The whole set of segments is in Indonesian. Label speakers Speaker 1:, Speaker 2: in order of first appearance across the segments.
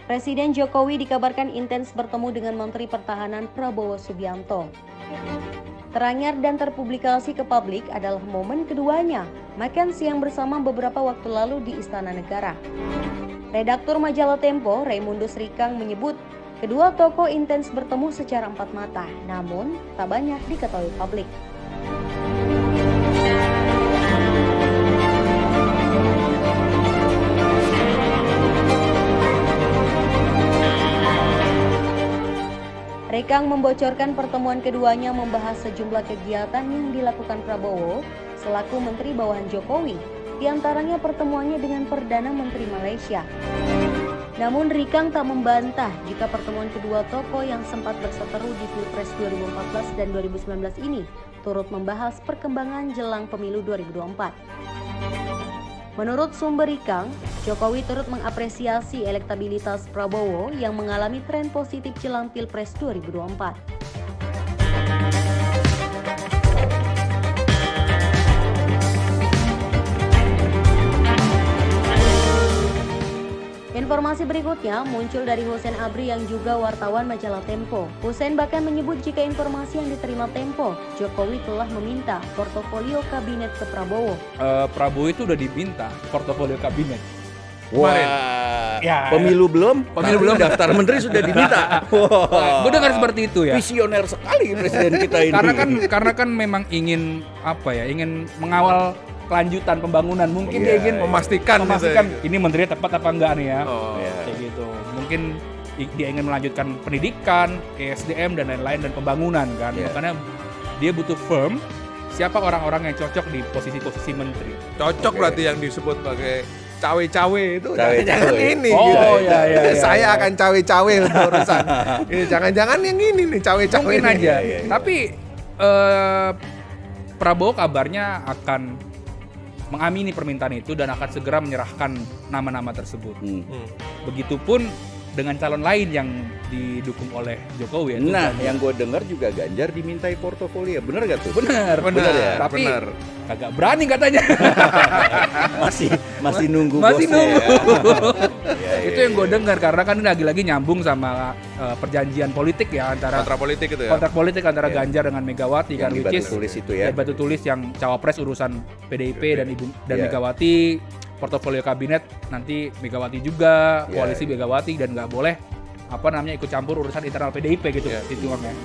Speaker 1: Presiden Jokowi dikabarkan intens bertemu dengan Menteri Pertahanan Prabowo Subianto. Teranyar dan terpublikasi ke publik adalah momen keduanya makan siang bersama beberapa waktu lalu di Istana Negara. Redaktur majalah Tempo, Raymondus Rikang menyebut kedua tokoh intens bertemu secara empat mata, namun tak banyak diketahui publik. Rikang membocorkan pertemuan keduanya membahas sejumlah kegiatan yang dilakukan Prabowo selaku Menteri Bawahan Jokowi, diantaranya pertemuannya dengan Perdana Menteri Malaysia. Namun Rikang tak membantah jika pertemuan kedua tokoh yang sempat berseteru di Pilpres 2014 dan 2019 ini turut membahas perkembangan jelang pemilu 2024. Menurut sumber Rikang, Jokowi turut mengapresiasi elektabilitas Prabowo yang mengalami tren positif jelang Pilpres 2024. Informasi berikutnya muncul dari Hussein Abri yang juga wartawan majalah Tempo. Hussein bahkan menyebut jika informasi yang diterima Tempo, Jokowi telah meminta portofolio kabinet ke Prabowo.
Speaker 2: Prabowo itu udah diminta portofolio kabinet.
Speaker 3: Wah,
Speaker 2: Ya.
Speaker 3: pemilu belum, daftar menteri sudah diminta.
Speaker 2: Gue dengar seperti itu ya.
Speaker 3: Visioner sekali presiden kita ini.
Speaker 2: Karena kan memang ingin ingin mengawal kelanjutan pembangunan. Mungkin dia ingin
Speaker 4: memastikan gitu ya.
Speaker 2: ini menterinya tepat apa enggak nih ya.
Speaker 3: Iya.
Speaker 2: Kayak gitu. Mungkin dia ingin melanjutkan pendidikan, SDM dan lain-lain dan pembangunan kan.
Speaker 3: Iya.
Speaker 2: Makanya dia butuh firm siapa orang-orang yang cocok di posisi-posisi menteri.
Speaker 4: Cocok berarti yang disebut pakai cawe-cawe itu.
Speaker 3: Cawe-cawe.
Speaker 4: Jangan ini
Speaker 2: Oh,
Speaker 4: gitu.
Speaker 2: iya.
Speaker 4: Saya akan cawe-cawe untuk urusan. Ini jangan-jangan yang ini nih cawe-cawe.
Speaker 2: Mungkin
Speaker 4: nih.
Speaker 2: aja.
Speaker 3: Iya.
Speaker 2: Tapi Prabowo kabarnya akan mengamini permintaan itu dan akan segera menyerahkan nama-nama tersebut. Begitupun dengan calon lain yang didukung oleh Jokowi.
Speaker 3: Nah, yang gue dengar juga Ganjar dimintai portofolio, bener gak tuh?
Speaker 2: Benar
Speaker 3: ya?
Speaker 2: Tapi
Speaker 4: benar.
Speaker 2: agak berani katanya.
Speaker 3: masih nunggu
Speaker 2: Masih
Speaker 3: bosnya
Speaker 2: nunggu.
Speaker 3: ya.
Speaker 2: Itu yang gue dengar karena kan ini lagi-lagi nyambung sama perjanjian politik ya antara
Speaker 4: Kontrak politik itu ya.
Speaker 2: kontrak politik antara
Speaker 3: Iya.
Speaker 2: Ganjar dengan Megawati
Speaker 3: Yang
Speaker 2: kan,
Speaker 3: di
Speaker 2: which
Speaker 3: batu
Speaker 2: is
Speaker 3: tulis itu ya.
Speaker 2: batu tulis yang cawapres urusan PDIP dan
Speaker 3: Iya.
Speaker 2: Megawati, portofolio kabinet nanti Megawati juga,
Speaker 3: Iya,
Speaker 2: koalisi Megawati dan nggak boleh ikut campur urusan internal PDIP gitu
Speaker 4: Iya.
Speaker 2: hitungannya.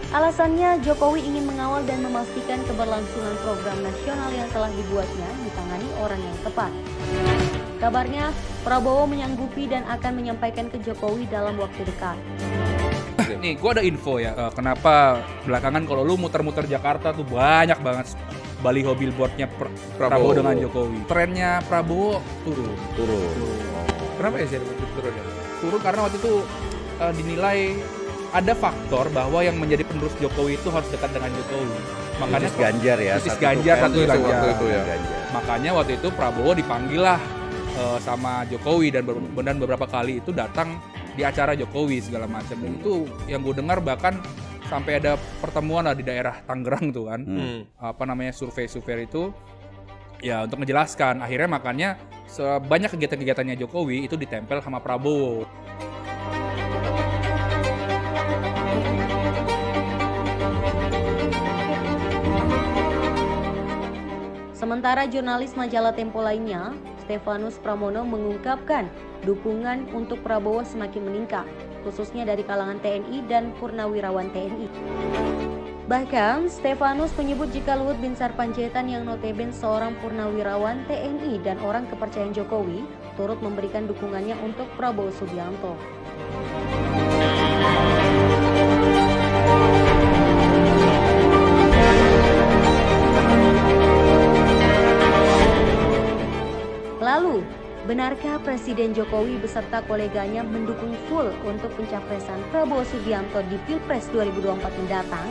Speaker 1: Alasannya Jokowi ingin mengawal dan memastikan keberlangsungan program nasional yang telah dibuatnya ditangani orang yang tepat. Kabarnya Prabowo menyanggupi dan akan menyampaikan ke Jokowi dalam waktu dekat.
Speaker 2: Nih, gua ada info ya. Kenapa belakangan kalau lu muter-muter Jakarta tuh banyak banget baliho billboardnya Prabowo dengan Jokowi. Trennya Prabowo turun.
Speaker 4: Kenapa ya sih turun ya?
Speaker 2: Turun karena waktu itu dinilai ada faktor bahwa yang menjadi penerus Jokowi itu harus dekat dengan Jokowi. Makanya
Speaker 3: Ganjar ya.
Speaker 2: Which is Ganjar, satu
Speaker 4: itu
Speaker 2: Ganjar.
Speaker 4: waktu itu ya.
Speaker 3: Ganjar.
Speaker 2: Makanya waktu itu Prabowo dipanggil lah sama Jokowi dan beberapa kali itu datang di acara Jokowi segala macam. Dan itu yang gue dengar bahkan sampai ada pertemuan lah di daerah Tangerang tuh kan. Survei itu ya untuk menjelaskan. Akhirnya makanya sebanyak kegiatan-kegiatannya Jokowi itu ditempel sama Prabowo.
Speaker 1: Sementara jurnalis majalah Tempo lainnya, Stefanus Pramono mengungkapkan dukungan untuk Prabowo semakin meningkat, khususnya dari kalangan TNI dan purnawirawan TNI. Bahkan, Stefanus menyebut jika Luhut Binsar Panjaitan yang notabene seorang purnawirawan TNI dan orang kepercayaan Jokowi turut memberikan dukungannya untuk Prabowo Subianto. Lalu, benarkah Presiden Jokowi beserta koleganya mendukung full untuk pencapresan Prabowo Subianto di Pilpres 2024 mendatang?